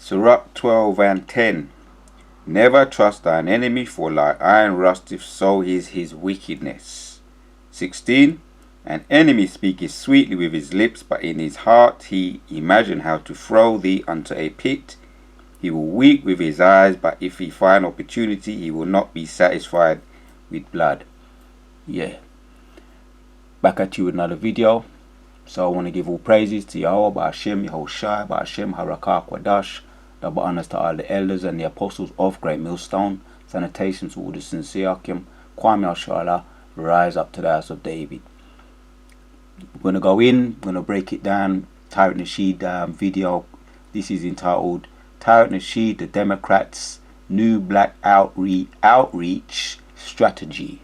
Sirach 12 and 10. Never trust thine enemy, for like iron rusteth, so is his wickedness. 16. An enemy speaketh sweetly with his lips, but in his heart he imagine how to throw thee unto a pit. He will weep with his eyes, but if he find opportunity, he will not be satisfied with blood. Yeah. Back at you with another video. So I want to give all praises to Yahweh, Ba'ashem, Yahushai, Ba'ashem, Harakah, Kwadash. Double honors to all the elders and the apostles of Great Millstone. Salutations to all the sincere Akim. Kwame Al-Shala, rise up to the house of David. We're going to go in, we're going to break it down. Tariq Nasheed video. This is entitled Tariq Nasheed, the Democrats' New Black Outreach Strategy.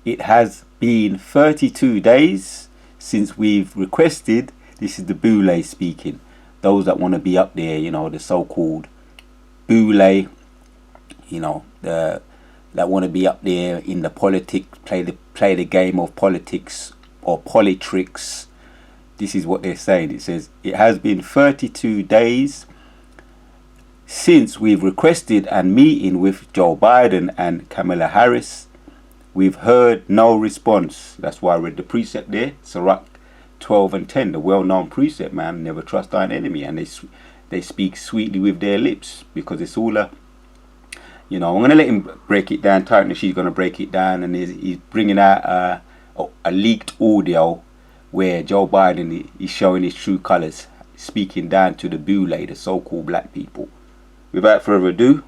It has been 32 days since we've requested, this is the Boule speaking, those that want to be up there, you know, the so-called Boule, you know, that want to be up there in the politics, play the game of politics or politricks. This is what they're saying. It says, it has been 32 days since we've requested a meeting with Joe Biden and Kamala Harris. We've heard no response. That's why I read the precept there, Sirach 12 and 10, the well-known precept, man. Never trust thine enemy. And they speak sweetly with their lips, because it's all you know, I'm going to let him break it down. Tariq, she's going to break it down, and he's bringing out a leaked audio where Joe Biden is showing his true colors, speaking down to the Boule, the so-called black people. Without further ado,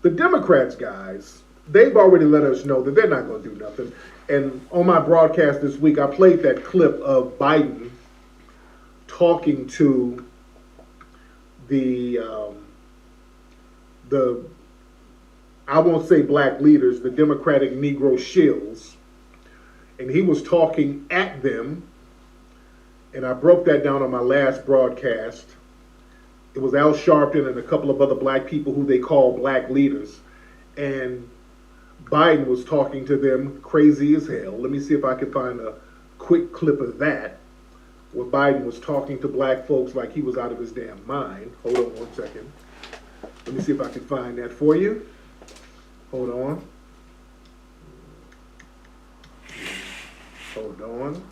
the Democrats, guys, they've already let us know that they're not going to do nothing. And on my broadcast this week, I played that clip of Biden talking to the I won't say black leaders, the Democratic Negro shills. And he was talking at them. And I broke that down on my last broadcast. It was Al Sharpton and a couple of other black people who they call black leaders. And Biden was talking to them crazy as hell. Let me see if I can find a quick clip of that, where Biden was talking to black folks like he was out of his damn mind. Hold on one second. Let me see if I can find that for you. Hold on. Hold on.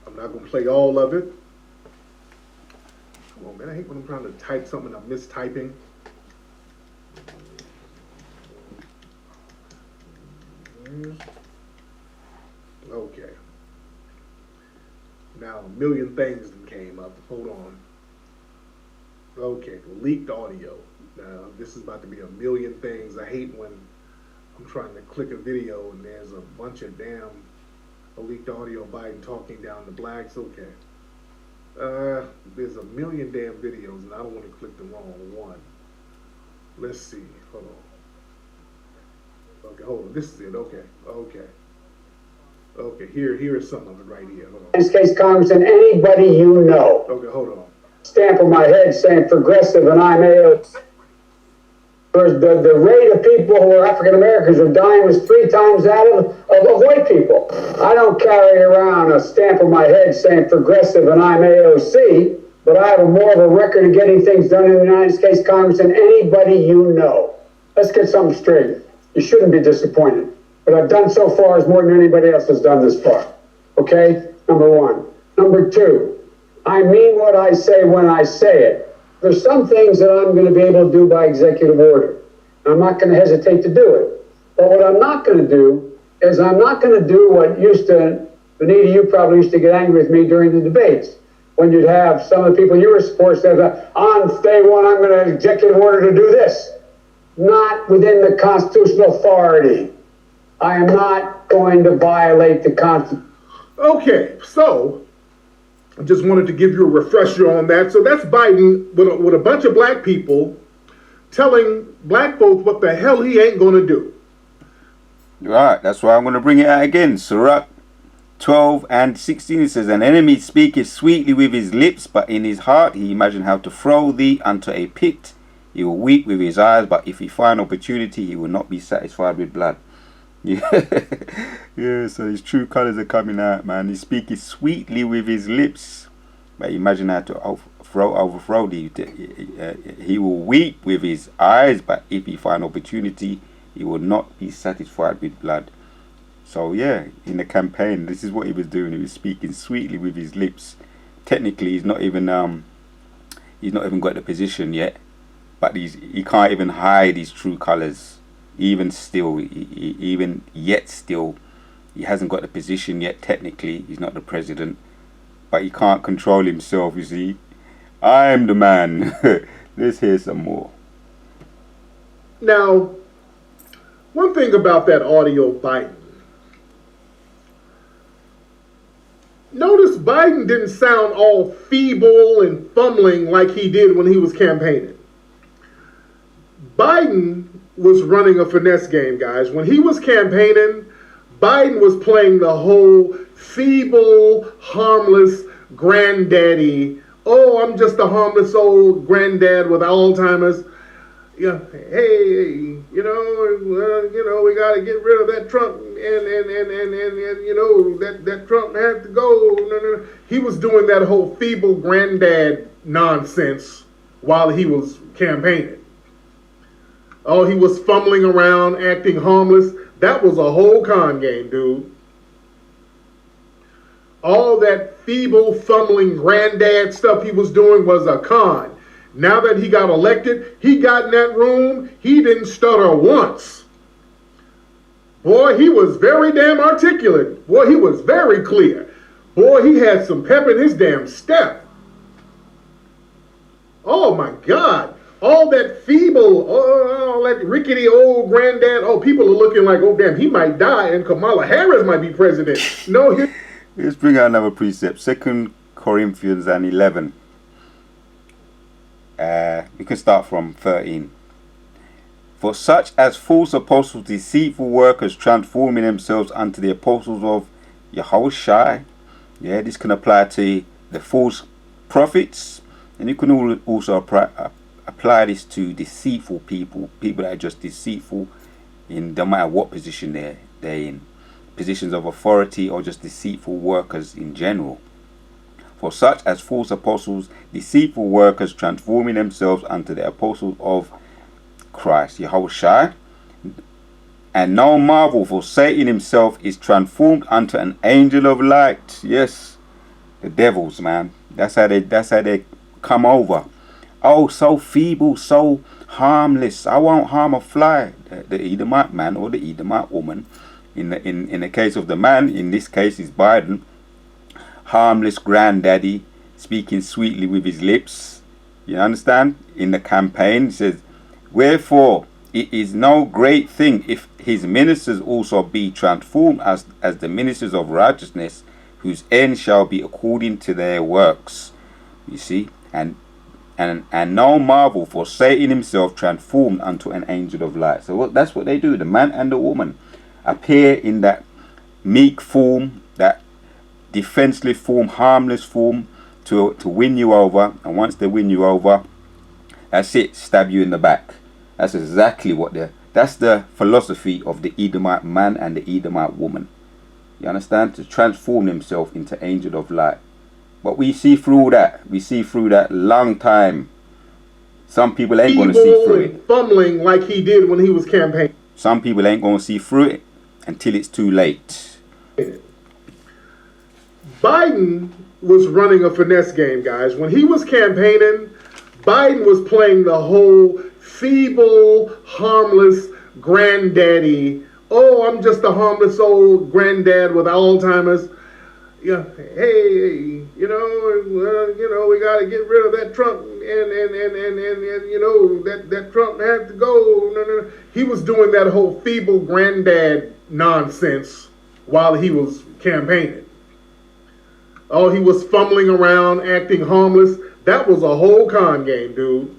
I'm not going to play all of it. Come on, man. I hate when I'm trying to type something and I'm mistyping. Okay. Now a million things that came up. Hold on. Okay, leaked audio. Now this is about to be a million things. I hate when I'm trying to click a video and there's a bunch of damn leaked audio of Biden talking down to blacks. Okay. There's a million damn videos and I don't want to click the wrong one. Let's see. Hold on. Okay, hold on. This is it. Okay. Okay, here is some of it right here. Hold on. In this case, Congressman, anybody you know. Okay, hold on. Stamp on my head saying progressive and I'm AOC. The rate of people who are African Americans are dying was 3 times that of white people. I don't carry around a stamp on my head saying progressive and I'm AOC, but I have more of a record of getting things done in the United States Congress than anybody you know. Let's get something straight. You shouldn't be disappointed. What I've done so far is more than anybody else has done this far. Okay? Number one. Number two, I mean what I say when I say it. There's some things that I'm going to be able to do by executive order. I'm not going to hesitate to do it. But what I'm not going to do is I'm not going to do what Benita, you probably used to get angry with me during the debates, when you'd have some of the people you were supporting say, on day one, I'm going to executive order to do this. Not within the constitutional authority. I am not going to violate the Constitution. Okay, so I just wanted to give you a refresher on that. So that's Biden with a bunch of black people telling black folks what the hell he ain't going to do. right, that's why I'm going to bring it out again. Sirach 12 and 16, it says, an enemy speaketh sweetly with his lips, but in his heart he imagine how to throw thee unto a pit. He will weep with his eyes, but if he find opportunity, he will not be satisfied with blood. Yeah, so his true colors are coming out, man. He speaks sweetly with his lips, But imagine how to overthrow the. He will weep with his eyes, but if he find opportunity, he will not be satisfied with blood. So yeah, in the campaign, this is what he was doing. He was speaking sweetly with his lips. Technically, he's not even got the position yet, but he can't even hide his true colors. Even still, he hasn't got the position yet. Technically, he's not the president, but he can't control himself. You see, I'm the man. Let's hear some more. Now, one thing about that audio Biden. Notice Biden didn't sound all feeble and fumbling like he did when he was campaigning. Biden was running a finesse game, guys. When he was campaigning, Biden was playing the whole feeble, harmless granddaddy. Oh, I'm just a harmless old granddad with Alzheimer's. Yeah, hey, we got to get rid of that Trump, and that Trump had to go. No. He was doing that whole feeble granddad nonsense while he was campaigning. Oh, he was fumbling around, acting harmless. That was a whole con game, dude. All that feeble, fumbling granddad stuff he was doing was a con. Now that he got elected, he got in that room, he didn't stutter once. Boy, he was very damn articulate. Boy, he was very clear. Boy, he had some pep in his damn step. Oh my God. All that feeble, all that rickety old granddad. Oh, people are looking like, oh damn, he might die and Kamala Harris might be president. No, let's bring out another precept. 2 Corinthians 11. We can start from 13. For such as false apostles, deceitful workers, transforming themselves unto the apostles of Yahushua. Yeah, this can apply to the false prophets, and you can also apply this to deceitful people that are just deceitful in no matter what position they're in, positions of authority or just deceitful workers in general. For such as false apostles, deceitful workers, transforming themselves unto the apostles of Christ, Yahushua. And no marvel, for Satan himself is transformed unto an angel of light. Yes, the devils, man. That's how they come over. Oh, so feeble, so harmless. I won't harm a fly. The Edomite man or the Edomite woman. In the case of the man, in this case is Biden. Harmless granddaddy, speaking sweetly with his lips. You understand? In the campaign, it says, wherefore it is no great thing if his ministers also be transformed as the ministers of righteousness, whose end shall be according to their works. You see? And no marvel, for Satan himself transformed unto an angel of light. So that's what they do. The man and the woman appear in that meek form, that defenseless form, harmless form, to win you over. And once they win you over, that's it, stab you in the back. That's exactly that's the philosophy of the Edomite man and the Edomite woman. You understand? To transform himself into angel of light. But we see through that. We see through that long time. Some people ain't going to see through it. Fumbling like he did when he was campaigning. Some people ain't going to see through it until it's too late. Biden was running a finesse game, guys. When he was campaigning, Biden was playing the whole feeble, harmless granddaddy. Oh, I'm just a harmless old granddad with Alzheimer's. Yeah, hey, we got to get rid of that Trump, and that Trump had to go. No. He was doing that whole feeble granddad nonsense while he was campaigning. Oh, he was fumbling around, acting harmless. That was a whole con game, dude.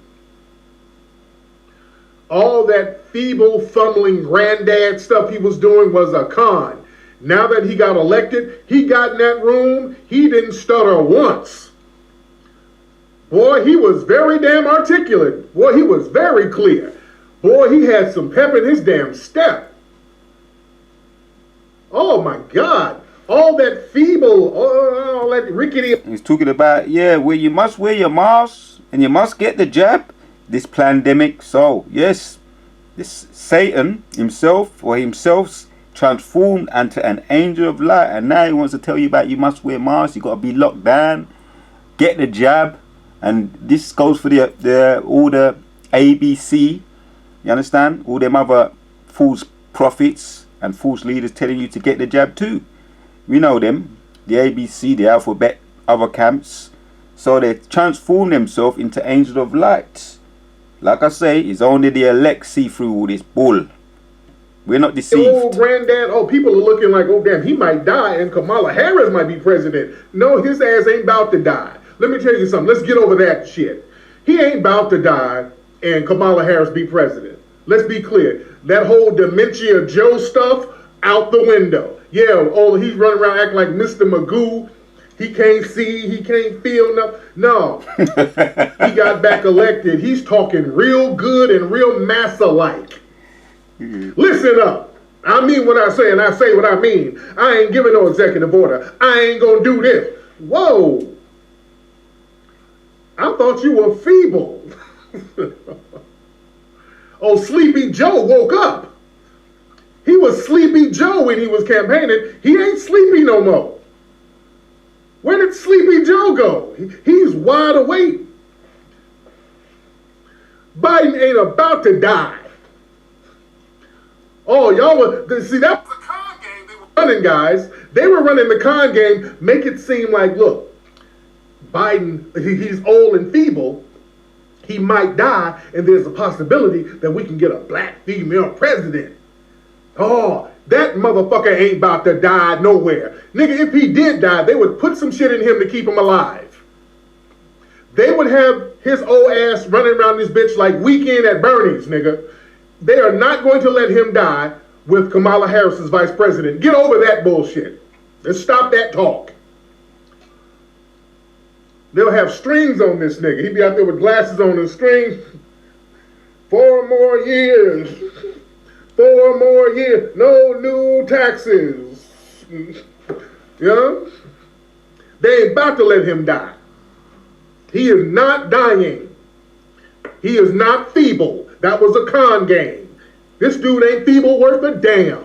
All that feeble, fumbling granddad stuff he was doing was a con. Now that he got elected, he got in that room, he didn't stutter once. Boy, he was very damn articulate. Boy, he was very clear. Boy, he had some pep in his damn step. Oh my God. All that feeble, all that rickety. He's talking about, yeah, where you must wear your mask and you must get the jab this pandemic. So, yes, this Satan himself or himself's transformed into an angel of light. And now he wants to tell you about you must wear masks, you got to be locked down, get the jab. And this goes for the all the ABC, you understand? All them other false prophets and false leaders telling you to get the jab too. We know them, the ABC, the alphabet, other camps. So they transform themselves into angels of light. Like I say, it's only the elect see through all this bull. We're not deceived. Oh, granddad, people are looking like, oh, damn, he might die and Kamala Harris might be president. No, his ass ain't about to die. Let me tell you something. Let's get over that shit. He ain't about to die and Kamala Harris be president. Let's be clear. That whole Dementia Joe stuff, out the window. Yeah, he's running around acting like Mr. Magoo. He can't see, he can't feel nothing. No, he got back elected. He's talking real good and real massa-like. Listen up. I mean what I say, and I say what I mean. I ain't giving no executive order. I ain't gonna do this. Whoa. I thought you were feeble. Oh, Sleepy Joe woke up. He was Sleepy Joe when he was campaigning. He ain't sleepy no more. Where did Sleepy Joe go? He's wide awake. Biden ain't about to die. Oh, y'all were, see, that was the con game they were running, guys. They were running the con game, make it seem like, look, Biden, he's old and feeble. He might die, and there's a possibility that we can get a black female president. Oh, that motherfucker ain't about to die nowhere. Nigga, if he did die, they would put some shit in him to keep him alive. They would have his old ass running around this bitch like Weekend at Bernie's, nigga. They are not going to let him die with Kamala Harris as vice president. Get over that bullshit. Let's stop that talk. They'll have strings on this nigga. He'd be out there with glasses on and strings. 4 more years. 4 more years. No new taxes. You know? They ain't about to let him die. He is not dying. He is not feeble. That was a con game. This dude ain't feeble worth a damn.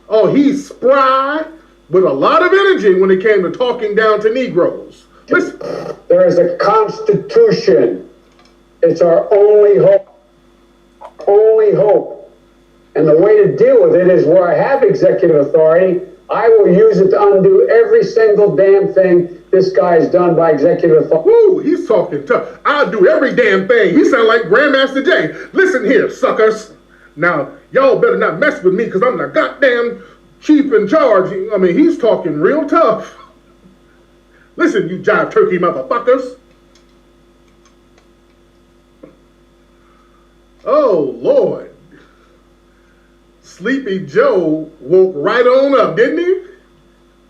Oh, he's spry with a lot of energy when it came to talking down to Negroes. Listen. There is a constitution. It's our only hope. Only hope. And the way to deal with it is where I have executive authority, I will use it to undo every single damn thing this guy's done by executive authority. Woo, he's talking tough. I'll do every damn thing. He sound like Grandmaster Jay. Listen here, suckers. Now, y'all better not mess with me because I'm the goddamn chief in charge. I mean, he's talking real tough. Listen, you jive turkey motherfuckers. Oh, Lord. Sleepy Joe woke right on up, didn't he?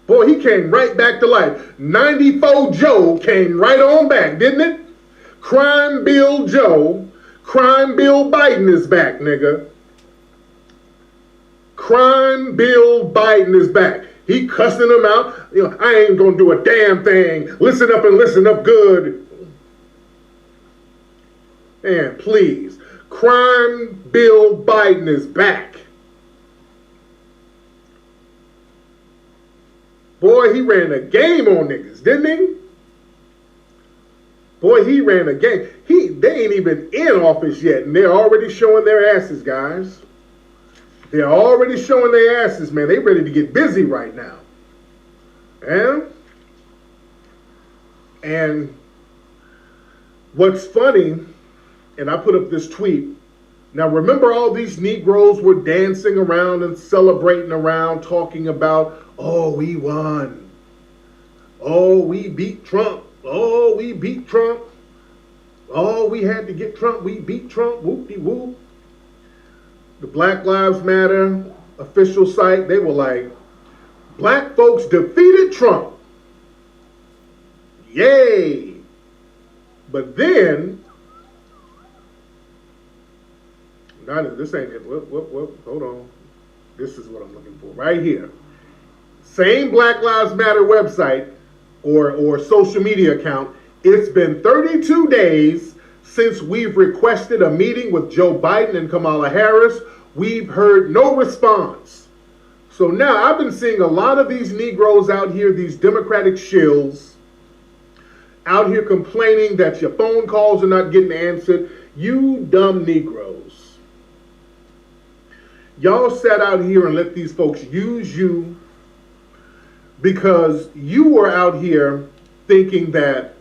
Boy, he came right back to life. 94 Joe came right on back, didn't it? Crime Bill Joe, Crime Bill Biden is back, nigga. Crime Bill Biden is back. He cussing them out. You know, I ain't gonna do a damn thing. Listen up and listen up good. Man, please. Crime Bill Biden is back. Boy, he ran a game on niggas, didn't he? Boy, he ran a game. They ain't even in office yet, and they're already showing their asses, guys. They're already showing their asses, man. They ready to get busy right now. And what's funny, and I put up this tweet. Now, remember all these Negroes were dancing around and celebrating around, talking about, oh, we won. Oh, we beat Trump. Oh, we beat Trump. Oh, we had to get Trump. We beat Trump. Whoop-de-whoop. The Black Lives Matter official site, they were like, black folks defeated Trump. Yay. But then, this ain't it. Whoop, hold on. This is what I'm looking for right here. Same Black Lives Matter website or social media account. It's been 32 days since we've requested a meeting with Joe Biden and Kamala Harris. We've heard no response. So now I've been seeing a lot of these Negroes out here, these Democratic shills, out here complaining that your phone calls are not getting answered. You dumb Negroes. Y'all sat out here and let these folks use you because you were out here thinking that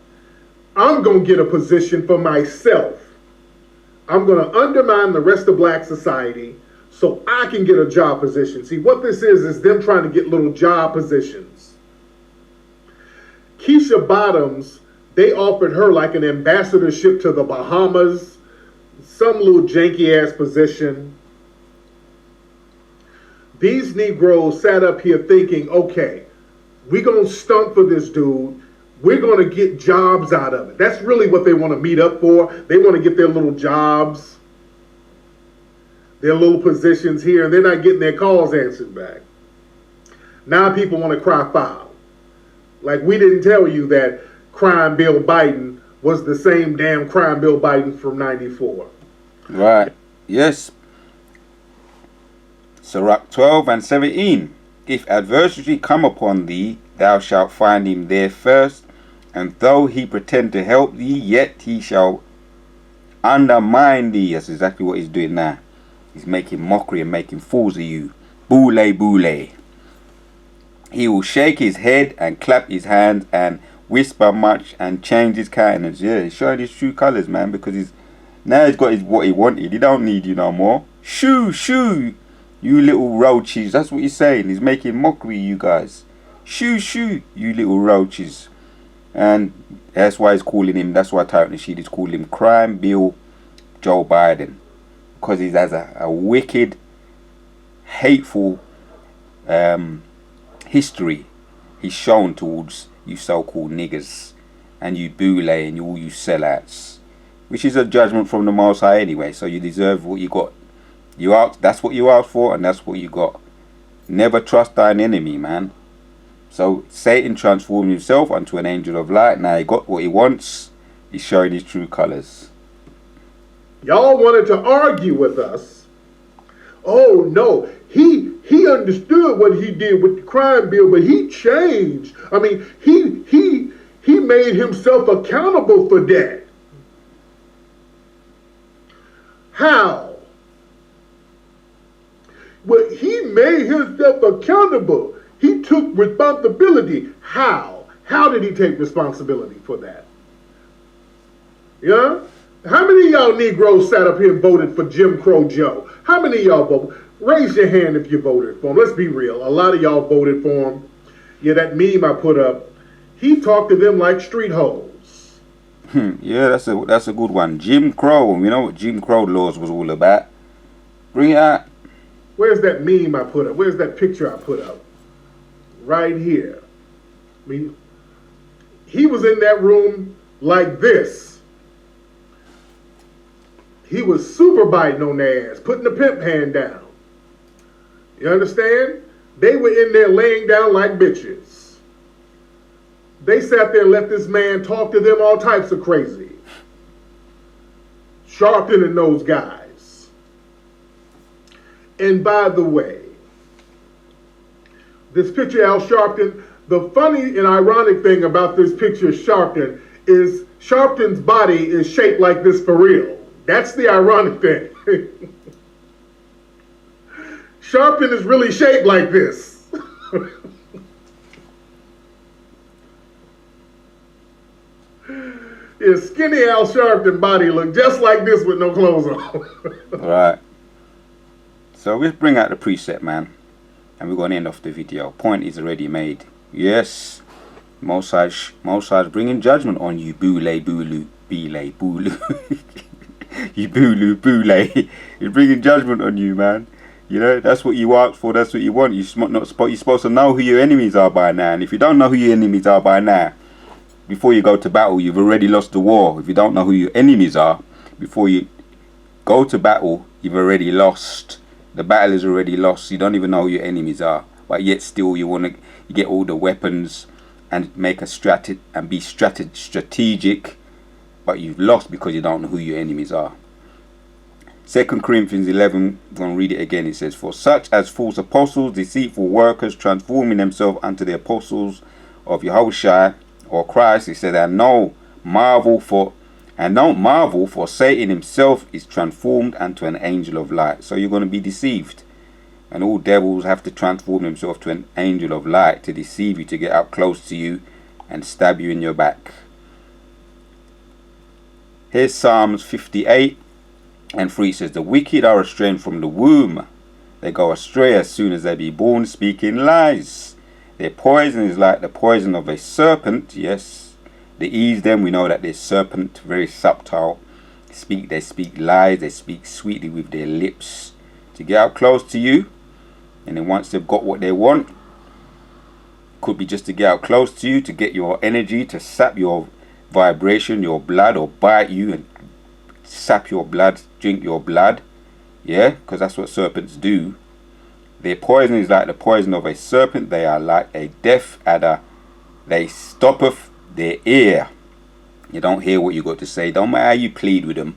I'm going to get a position for myself. I'm going to undermine the rest of black society so I can get a job position. See, what this is them trying to get little job positions. Keisha Bottoms, they offered her like an ambassadorship to the Bahamas, some little janky ass position. These Negroes sat up here thinking, okay, we're going to stunt for this dude. We're going to get jobs out of it. That's really what they want to meet up for. They want to get their little jobs, their little positions here, and they're not getting their calls answered back. Now people want to cry foul. Like we didn't tell you that Crime Bill Biden was the same damn Crime Bill Biden from 94. Right. Yes. Sirach 12 and 17. If adversity come upon thee, thou shalt find him there first, and though he pretend to help thee, yet he shall undermine thee. That's exactly what he's doing now. He's making mockery and making fools of you. Boule, boule. He will shake his head and clap his hands and whisper much and change his countenance. Yeah, he's showing his true colours, man, because he's got what he wanted. He don't need you no more. Shoo, shoo, you little roaches. That's what he's saying. He's making mockery of you guys. Shoo, shoo, you little roaches. And that's why he's calling him, that's why Tyrant Rashid is calling him Crime Bill Joe Biden. Because he has a wicked, hateful history he's shown towards you so-called niggers and you boule and all you sellouts. Which is a judgment from the Most High anyway, so you deserve what you got. That's what you asked for and that's what you got. Never trust thine enemy, man. So Satan transformed himself unto an angel of light. Now he got what he wants. He's showing his true colors. Y'all wanted to argue with us. Oh no, he understood what he did with the crime bill, but he changed. I mean, he made himself accountable for that. How? Well, he made himself accountable. He took responsibility. How? How did he take responsibility for that? Yeah? How many of y'all Negroes sat up here and voted for Jim Crow Joe? How many of y'all voted? Raise your hand if you voted for him. Let's be real. A lot of y'all voted for him. Yeah, that meme I put up, he talked to them like street hoes. Yeah, that's a good one. Jim Crow. We know what Jim Crow laws was all about. Bring it out. Where's that meme I put up? Where's that picture I put up? Right here. I mean, he was in that room like this. He was super biting on their ass, putting the pimp hand down. You understand? They were in there laying down like bitches. They sat there and let this man talk to them all types of crazy. Sharpton and those guys. And by the way, this picture of Al Sharpton, the funny and ironic thing about this picture of Sharpton is Sharpton's body is shaped like this for real. That's the ironic thing. Sharpton is really shaped like this. His skinny Al Sharpton body looked just like this with no clothes on. Right. So let's bring out the preset, man. And we're going to end off the video. Point is already made. Yes. Mosai's bringing judgment on you, boule, boulou, bile, boulou. You boulou, boule. He's bringing judgment on you, man. You know, that's what you asked for, that's what you want. You're supposed to know who your enemies are by now. And if you don't know who your enemies are by now, before you go to battle, you've already lost the war. If you don't know who your enemies are, before you go to battle, you've already lost. The battle is already lost. You don't even know who your enemies are. but yet still you get all the weapons and make a strategic, but you've lost because you don't know who your enemies are. 2 Corinthians 11, I'm going to read it again. It says, "For such as false apostles, deceitful workers, transforming themselves unto the apostles of Yahushua or Christ," he said, "and don't marvel, for Satan himself is transformed unto an angel of light." So you're going to be deceived. And all devils have to transform themselves to an angel of light to deceive you, to get up close to you and stab you in your back. Here's Psalms 58:3. It says, "The wicked are estranged from the womb. They go astray as soon as they be born, speaking lies. Their poison is like the poison of a serpent." Yes, they ease them. We know that they're serpent, very subtle. They speak lies. They speak sweetly with their lips to get up close to you. And then once they've got what they want, could be just to get out close to you, to get your energy, to sap your vibration, your blood, or bite you and sap your blood, drink your blood. Yeah, because that's what serpents do. Their poison is like the poison of a serpent. They are like a deaf adder. They stoppeth their ear. You don't hear what you got to say. Don't matter how you plead with them.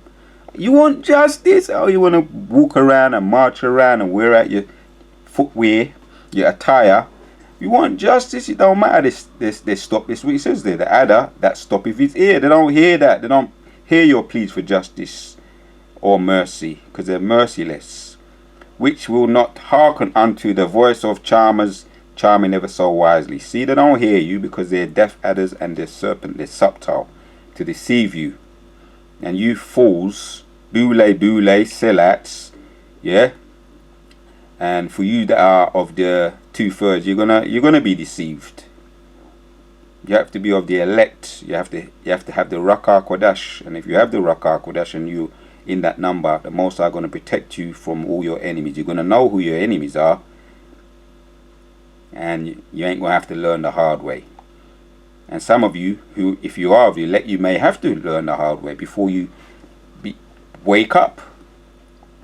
You want justice? Oh, you want to walk around and march around and wear out your footwear, your attire. You want justice? It don't matter. They stop this. What it says there, the adder that stoppeth his ear. They don't hear that. They don't hear your pleas for justice or mercy, because they're merciless. "Which will not hearken unto the voice of charmers, charming ever so wisely." See, they don't hear you because they're deaf adders and they're serpent. They're subtle to deceive you. And you fools, boule, selats, yeah. And for you that are of the 2/3, you're gonna be deceived. You have to be of the elect. You have to have the Rakar Kodash. And if you have the Rakar Kodash and you in that number, the Most High are going to protect you from all your enemies. You're going to know who your enemies are, and you ain't going to have to learn the hard way. And some of you, who, if you are of the elect, you may have to learn the hard way before you wake up.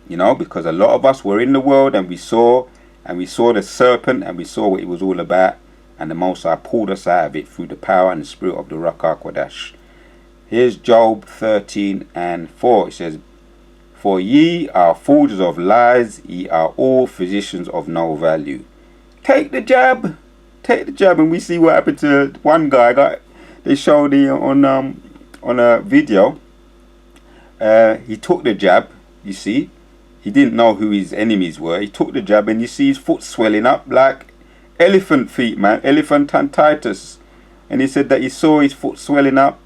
You know, because a lot of us were in the world and we saw the serpent and we saw what it was all about, and the Most High pulled us out of it through the power and the spirit of the Rakar Kodash. Here's Job 13:4. It says, "For ye are forgers of lies, ye are all physicians of no value." Take the jab, and we see what happened to one guy. They showed on a video. He took the jab. You see, he didn't know who his enemies were. He took the jab, and you see his foot swelling up like elephant feet, man, elephantitis. And he said that he saw his foot swelling up,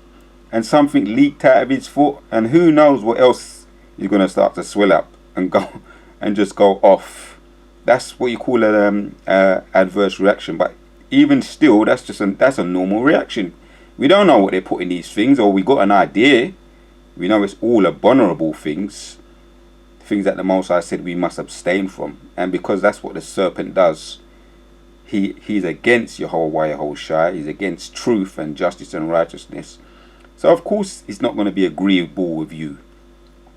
and something leaked out of his foot, and who knows what else is going to start to swell up and go and just go off. That's what you call an adverse reaction. But even still, that's a normal reaction. We don't know what they put in these things, or we got an idea. We know it's all abominable things that the Most High said we must abstain from. And because that's what the serpent does, he's against Yehovah Yahushua. He's against truth and justice and righteousness. So of course it's not going to be agreeable with you.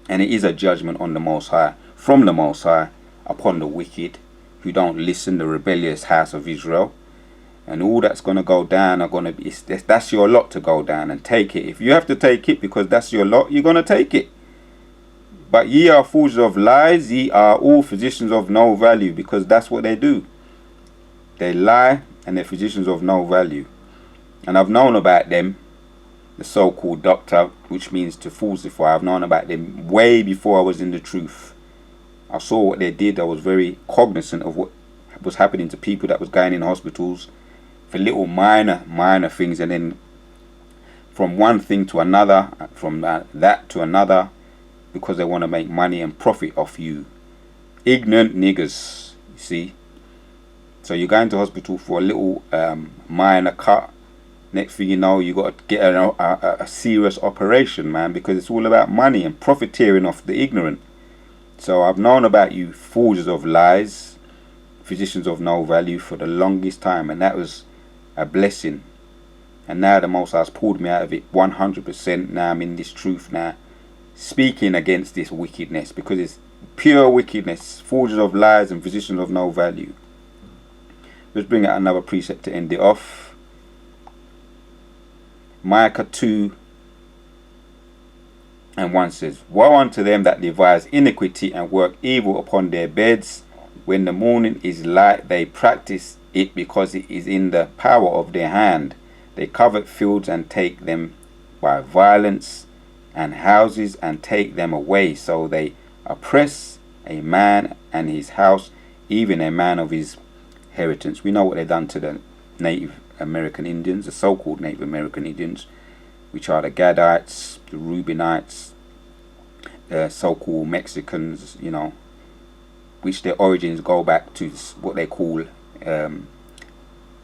And it is a judgment on the Most High, from the Most High, upon the wicked who don't listen, the rebellious house of Israel. And all that's going to go down are going to be, that's your lot to go down, and take it. If you have to take it because that's your lot, you're going to take it. But ye are fools of lies, ye are all physicians of no value, because that's what they do. They lie, and they're physicians of no value. And I've known about them, the so-called doctor, which means to falsify. I've known about them way before I was in the truth. I saw what they did. I was very cognizant of what was happening to people that was going in hospitals for little minor things, and then from one thing to another, from that to another, because they want to make money and profit off you. Ignorant niggers, you see. So you're going to hospital for a little minor cut. Next thing you know, you got to get a serious operation, man, because it's all about money and profiteering off the ignorant. So I've known about you forgers of lies, physicians of no value, for the longest time, and that was a blessing. And now the Most High has pulled me out of it 100%. Now I'm in this truth now, speaking against this wickedness, because it's pure wickedness, forgers of lies and physicians of no value. Let's bring out another precept to end it off. Micah 2:1 says, Woe unto them that devise iniquity and work evil upon their beds. When the morning is light, they practice it because it is in the power of their hand. They covet fields and take them by violence, and houses and take them away. So they oppress a man and his house, even a man of his inheritance. We know what they've done to the Native American Indians, the so-called Native American Indians, which are the Gadites, the Reubenites, so-called Mexicans, you know, which their origins go back to what they call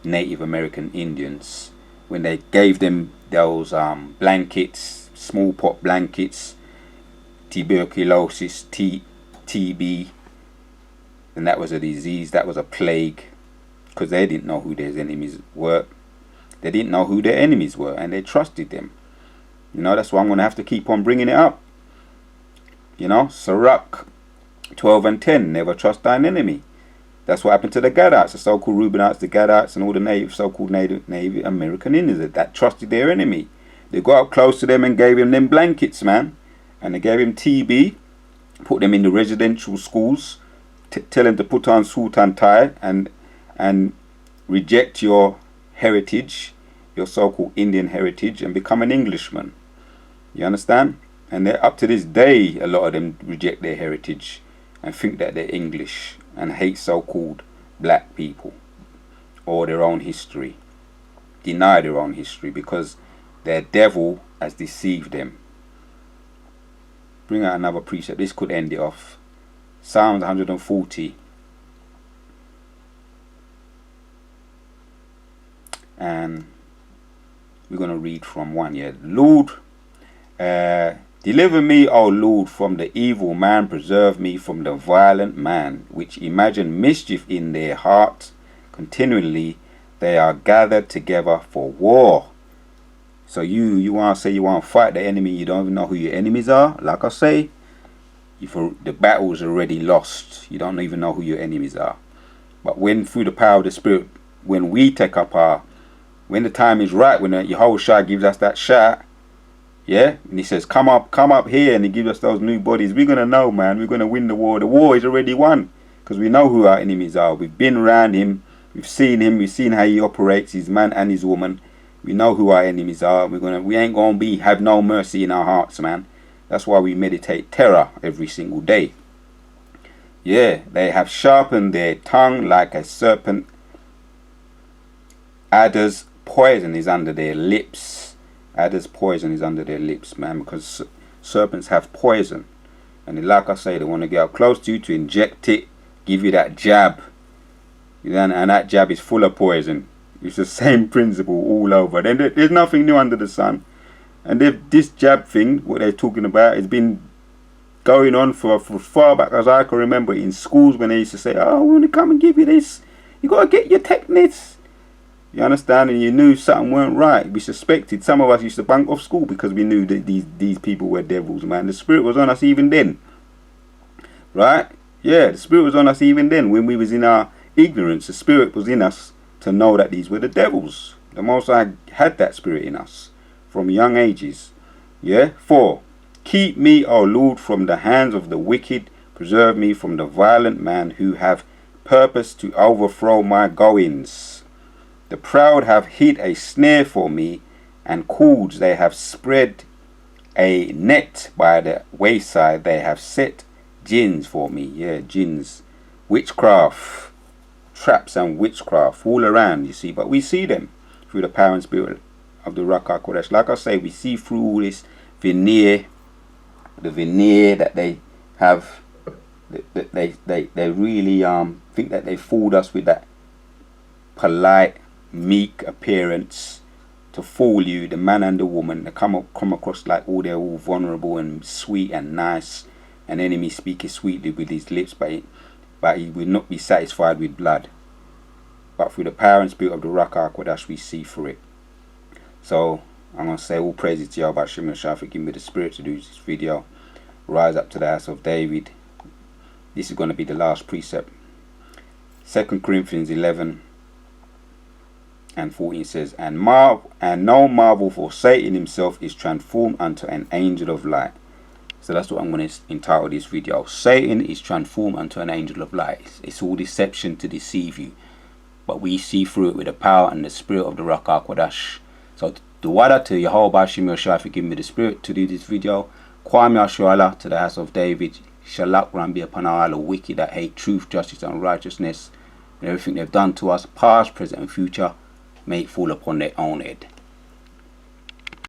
Native American Indians, when they gave them those blankets, smallpox blankets, tuberculosis, TB, and that was a disease, that was a plague, because they didn't know who their enemies were. They didn't know who their enemies were, and they trusted them. You know, that's why I'm going to have to keep on bringing it up. You know, Sirach 12:10, never trust thine enemy. That's what happened to the Gadites, the so-called Reubenites, the Gadites, and all the so-called Native American Indians that trusted their enemy. They got up close to them and gave him them blankets, man. And they gave him TB, put them in the residential schools, tell him to put on suit and tie and reject your heritage, your so-called Indian heritage, and become an Englishman. You understand? And they're up to this day, a lot of them reject their heritage and think that they're English and hate so-called black people or their own history, deny their own history because their devil has deceived them. Bring out another precept. This could end it off. Psalms 140. And we're going to read from 1. Yeah, Lord, deliver me, O Lord, from the evil man. Preserve me from the violent man, which imagine mischief in their heart. Continually they are gathered together for war. So you want to say you want to fight the enemy, you don't even know who your enemies are. Like I say, the battle is already lost. You don't even know who your enemies are. But when through the power of the Spirit, when we take up when the time is right, when Yahushua gives us that shout, yeah, and he says, come up here, and he gives us those new bodies, we're going to know, man, we're going to win the war. The war is already won, because we know who our enemies are. We've been around him, we've seen how he operates, his man and his woman. We know who our enemies are. We ain't going to have no mercy in our hearts, man. That's why we meditate terror every single day. Yeah, they have sharpened their tongue like a serpent. Adder's poison is under their lips. Adder's poison is under their lips, man, because serpents have poison. And like I say, they want to get up close to you to inject it, give you that jab. And that jab is full of poison. It's the same principle all over. Then there's nothing new under the sun. And this jab thing, what they're talking about, has been going on for far back as I can remember in schools, when they used to say, oh, we want to come and give you this. You got to get your tetanus. You understand? And you knew something weren't right. We suspected. Some of us used to bunk off school because we knew that these people were devils, man. The Spirit was on us even then. Right? Yeah, the Spirit was on us even then. When we was in our ignorance, the Spirit was in us to know that these were the devils. The Most High had that Spirit in us from young ages. Yeah? 4. Keep me, O Lord, from the hands of the wicked. Preserve me from the violent man who have purpose to overthrow my goings. The proud have hid a snare for me, and cords they have spread a net by the wayside. They have set gins for me. Yeah, gins. Witchcraft. Traps and witchcraft all around, you see. But we see them through the power and spirit of the Ruach HaKodesh. Like I say, we see through all this veneer, the veneer that they have. They really think that they fooled us with that polite, meek appearance to fool you, the man and the woman. They come across like they're all vulnerable and sweet and nice. An enemy speaketh sweetly with his lips, but he will not be satisfied with blood. But through the power and spirit of the Ruach HaKodesh, we see through it. So I'm going to say all praises to Yahweh Shem Shah for giving me the spirit to do this video. Rise up to the house of David. This is going to be the last precept. 2 Corinthians 11. and 14 says, and no marvel, for Satan himself is transformed unto an angel of light. So that's what I'm going to entitle this video. Satan is transformed unto an angel of light. It's all deception to deceive you, but we see through it with the power and the spirit of the Ruach HaKodesh. So the wada to Yehovah Shem Yoshai for giving me the spirit to do this video. Kwame Yashuala to the house of David. Shalak Rambi upon all the wicked that hate truth, justice and righteousness, and everything they've done to us, past, present and future, may it fall upon their own head.